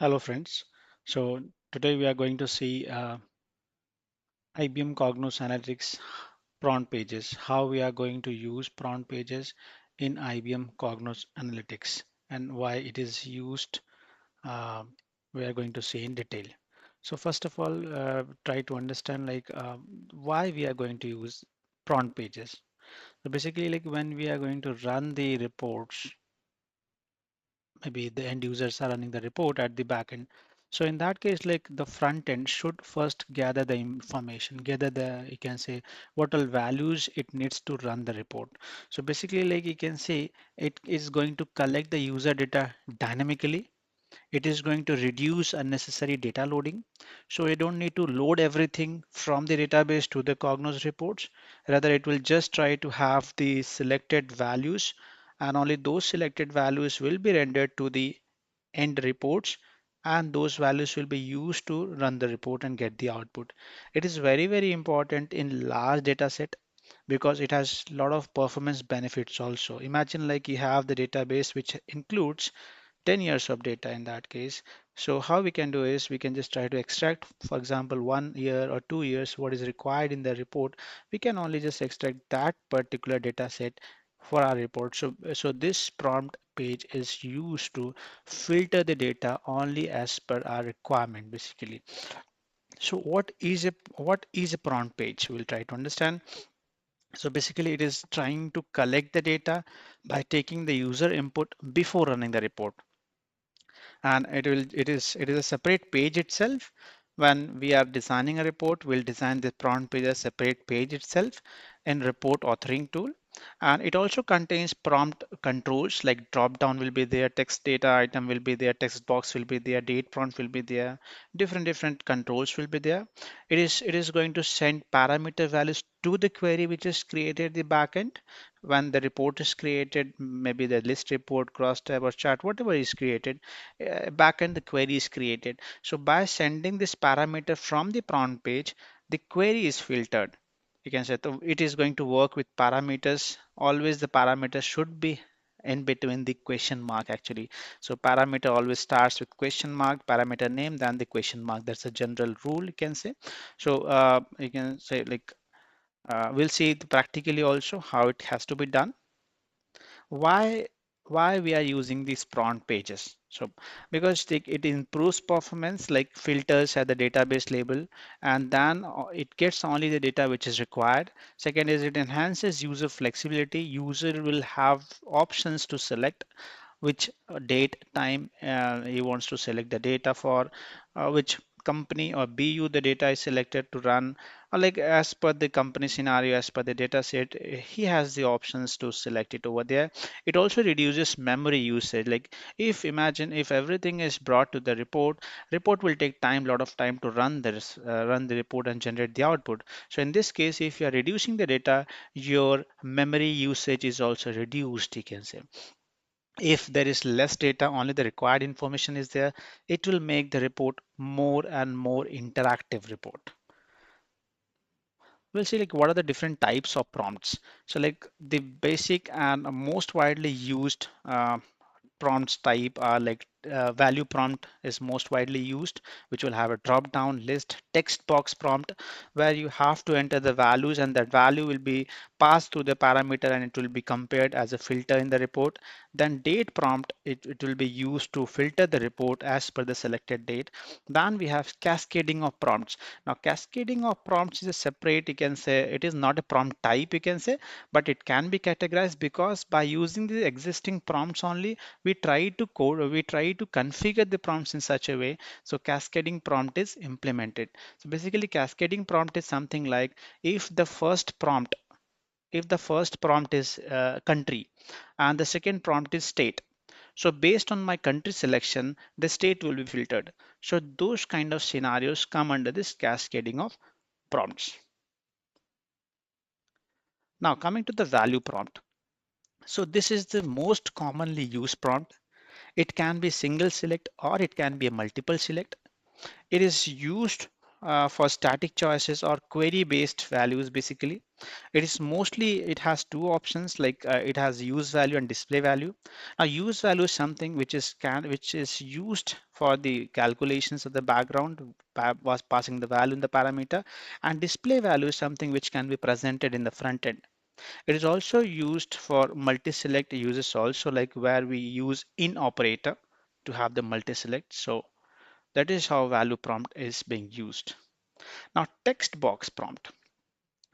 Hello friends. So today we are going to see IBM Cognos Analytics prompt pages, how we are going to use prompt pages in IBM Cognos Analytics and why it is used. uh, we are going to see in detail. So first of all, try to understand why we are going to use prompt pages. So basically like when we are going to run the reports, maybe the end users are running the report at the back end. So in that case, like the front end should first gather the information, gather the, you can say, what all values it needs to run the report. So basically, like you can say, it is going to collect the user data dynamically. It is going to reduce unnecessary data loading. So you don't need to load everything from the database to the Cognos reports. Rather, it will just try to have the selected values, and only those selected values will be rendered to the end reports, and those values will be used to run the report and get the output. It is very, very important in large data set because it has a lot of performance benefits also. Imagine like you have the database which includes 10 years of data in that case. So how we can do is we can just try to extract, for example, 1 year or 2 years, what is required in the report. We can only just extract that particular data set for our report. So this prompt page is used to filter the data only as per our requirement, basically. So what is a prompt page? We'll try to understand. So basically, it is trying to collect the data by taking the user input before running the report, and it is a separate page itself. When we are designing a report, we'll design the prompt page as a separate page itself in report authoring tool. And it also contains prompt controls, like drop down will be there, text data item will be there, text box will be there, date prompt will be there, different controls will be there. It is going to send parameter values to the query which is created the backend. When the report is created, maybe the list report, cross tab or chart, whatever is created, backend the query is created. So by sending this parameter from the prompt page, the query is filtered. You can say so it is going to work with parameters. Always the parameter should be in between the question mark actually. So parameter always starts with question mark, parameter name, then the question mark. That's a general rule you can say. So you can say like we'll see it practically also how it has to be done. Why we are using these prompt pages? So because it improves performance, like filters at the database label, and then it gets only the data which is required. Second is it enhances user flexibility. User will have options to select which date time he wants to select the data for, which company or BU the data is selected to run, or like as per the company scenario, as per the data set, he has the options to select it over there. It also reduces memory usage. Like if imagine if everything is brought to the report will take time, lot of time to run the report and generate the output. So in this case, if you are reducing the data, your memory usage is also reduced, you can say. If there is less data, only the required information is there, it will make the report more and more interactive report. We'll see like what are the different types of prompts. So like the basic and most widely used prompts type are like value prompt is most widely used, which will have a drop down list. Text box prompt, where you have to enter the values and that value will be passed through the parameter and it will be compared as a filter in the report. Then date prompt, it will be used to filter the report as per the selected date. Then we have cascading of prompts. Now cascading of prompts is a separate, you can say, it is not a prompt type, you can say, but it can be categorized because by using the existing prompts only, we try to configure the prompts in such a way so cascading prompt is implemented. So basically cascading prompt is something like if the first prompt is country and the second prompt is state, so based on my country selection the state will be filtered. So those kind of scenarios come under this cascading of prompts. Now coming to the value prompt, so this is the most commonly used prompt. It can be single select or it can be a multiple select. It is used for static choices or query based values basically. It is mostly, it has two options, like it has use value and display value. Now use value is something which is which is used for the calculations of the background, was passing the value in the parameter, and display value is something which can be presented in the front end. It is also used for multi-select uses also, like where we use in operator to have the multi-select. So that is how value prompt is being used. Now text box prompt.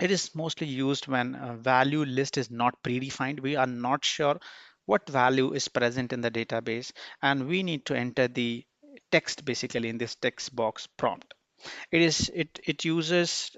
It is mostly used when a value list is not predefined. We are not sure what value is present in the database, and we need to enter the text basically in this text box prompt. It uses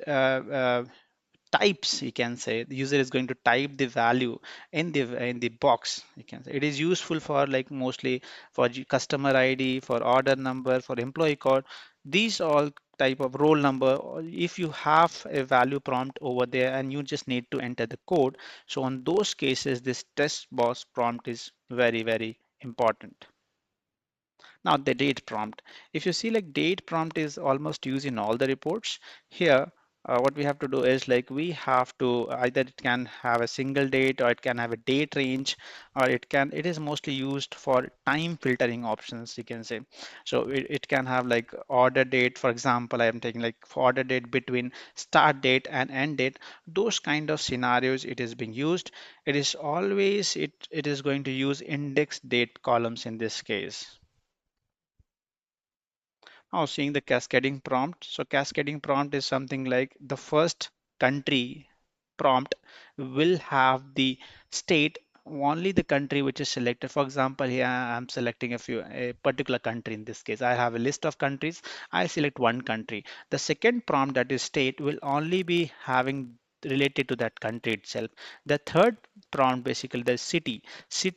types, you can say. The user is going to type the value in the box, you can say. It is useful for like mostly for customer ID, for order number, for employee code, these all type of roll number. Or if you have a value prompt over there and you just need to enter the code, so on those cases this test box prompt is very important. Now the date prompt. If you see, like, date prompt is almost used in all the reports. Here, what we have to do is like we have to either it can have a single date or it can have a date range, or it is mostly used for time filtering options, you can say. So it can have like order date, for example, I am taking like order date between start date and end date. Those kind of scenarios it is being used. It is always it is going to use index date columns in this case. Now seeing the cascading prompt. So cascading prompt is something like the first country prompt will have the state, only the country which is selected. For example, here I'm selecting a particular country. In this case, I have a list of countries. I select one country. The second prompt, that is state, will only be having related to that country itself. The third prompt, basically the city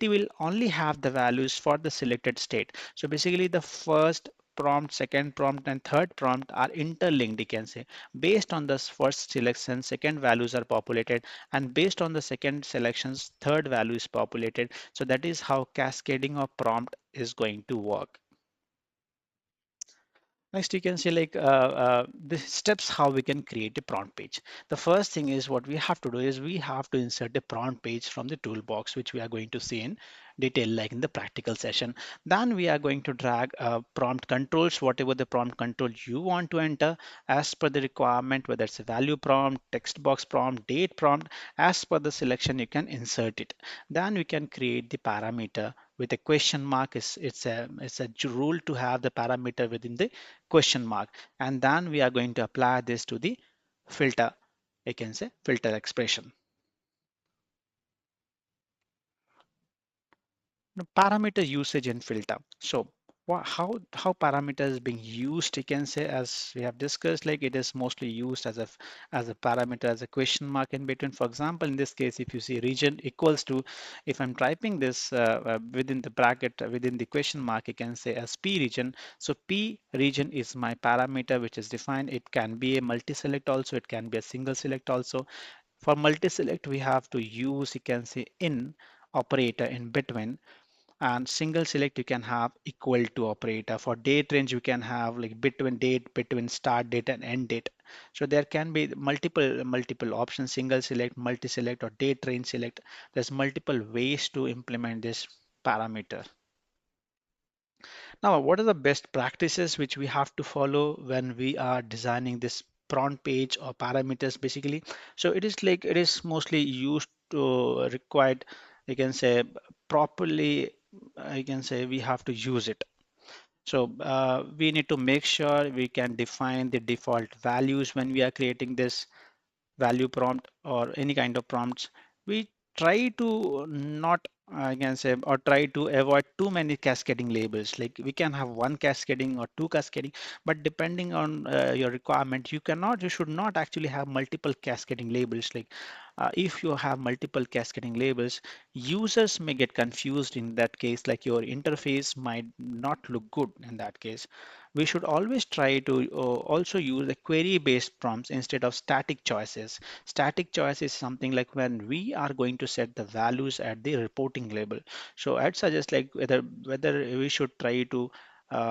will only have the values for the selected state. So basically the first prompt, second prompt, and third prompt are interlinked, you can say. Based on this first selection, second values are populated, and based on the second selections, third value is populated. So that is how cascading of prompt is going to work. Next, you can see like the steps how we can create a prompt page. The first thing is what we have to do is we have to insert a prompt page from the toolbox, which we are going to see in detail, like in the practical session. Then we are going to drag prompt controls, whatever the prompt control you want to enter as per the requirement, whether it's a value prompt, text box prompt, date prompt, as per the selection, you can insert it. Then we can create the parameter with a question mark. It's a rule to have the parameter within the question mark, and then we are going to apply this to the filter, I can say filter expression. Now, parameter usage and filter. So how parameter is being used, you can say, as we have discussed, like it is mostly used as a parameter, as a question mark in between. For example, in this case, if you see region equals to, if I'm typing this within the bracket, within the question mark, you can say as p region. So p region is my parameter which is defined. It can be a multi-select also, it can be a single select also. For multi-select, we have to use, you can say, in operator in between, and single select you can have equal to operator. For date range you can have like between date, between start date and end date. So there can be multiple options: single select, multi select, or date range select. There's multiple ways to implement this parameter. Now, what are the best practices which we have to follow when we are designing this prompt page or parameters basically? So it is like it is mostly used to required, you can say, properly, I can say we have to use it. So we need to make sure we can define the default values when we are creating this value prompt or any kind of prompts. We try to not, I can say, or try to avoid too many cascading labels. Like we can have one cascading or two cascading, but depending on your requirement, you should not actually have multiple cascading labels. Like if you have multiple cascading labels, users may get confused in that case, like your interface might not look good in that case. We should always try to also use the query based prompts instead of static choices. Static choice is something like when we are going to set the values at the reporting label. So I'd suggest like whether we should try to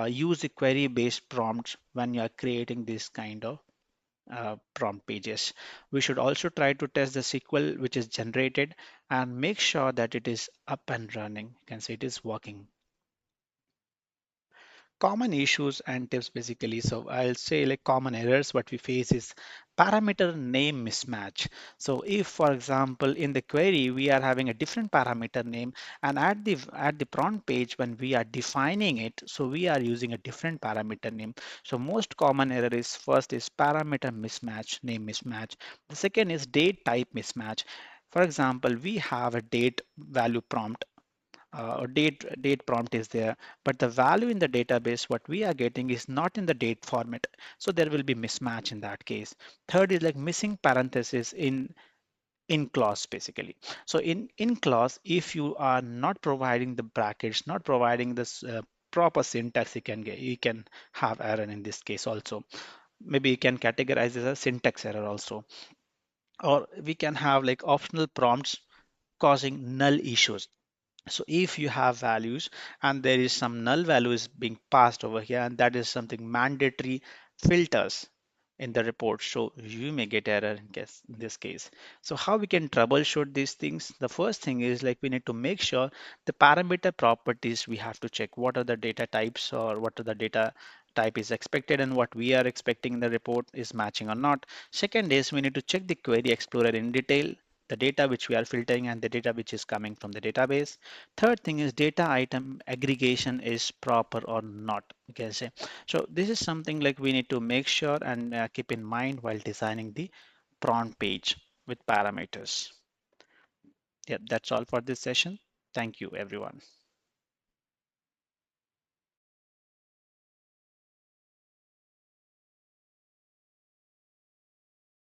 use the query based prompts when you are creating this kind of prompt pages. We should also try to test the SQL which is generated and make sure that it is up and running. You can say it is working. Common issues and tips basically. So I'll say like common errors what we face is parameter name mismatch. So if for example in the query we are having a different parameter name and at the prompt page when we are defining it, so we are using a different parameter name. So most common error is first is parameter mismatch, name mismatch. The second is date type mismatch. For example, we have a date value prompt or date prompt is there, but the value in the database what we are getting is not in the date format, so there will be mismatch in that case. Third is like missing parenthesis in clause basically. So in clause, if you are not providing the brackets, not providing this proper syntax, you can have error in this case also. Maybe you can categorize as a syntax error also, or we can have like optional prompts causing null issues. So if you have values and there is some null values being passed over here, and that is something mandatory filters in the report, so you may get error in this case. So how we can troubleshoot these things? The first thing is like we need to make sure the parameter properties we have to check what are the data types or what are the data type is expected and what we are expecting in the report is matching or not. Second is we need to check the query explorer in detail, the data which we are filtering and the data which is coming from the database. Third thing is data item aggregation is proper or not. Okay, so this is something like we need to make sure and keep in mind while designing the prompt page with parameters. Yep, that's all for this session. Thank you, everyone.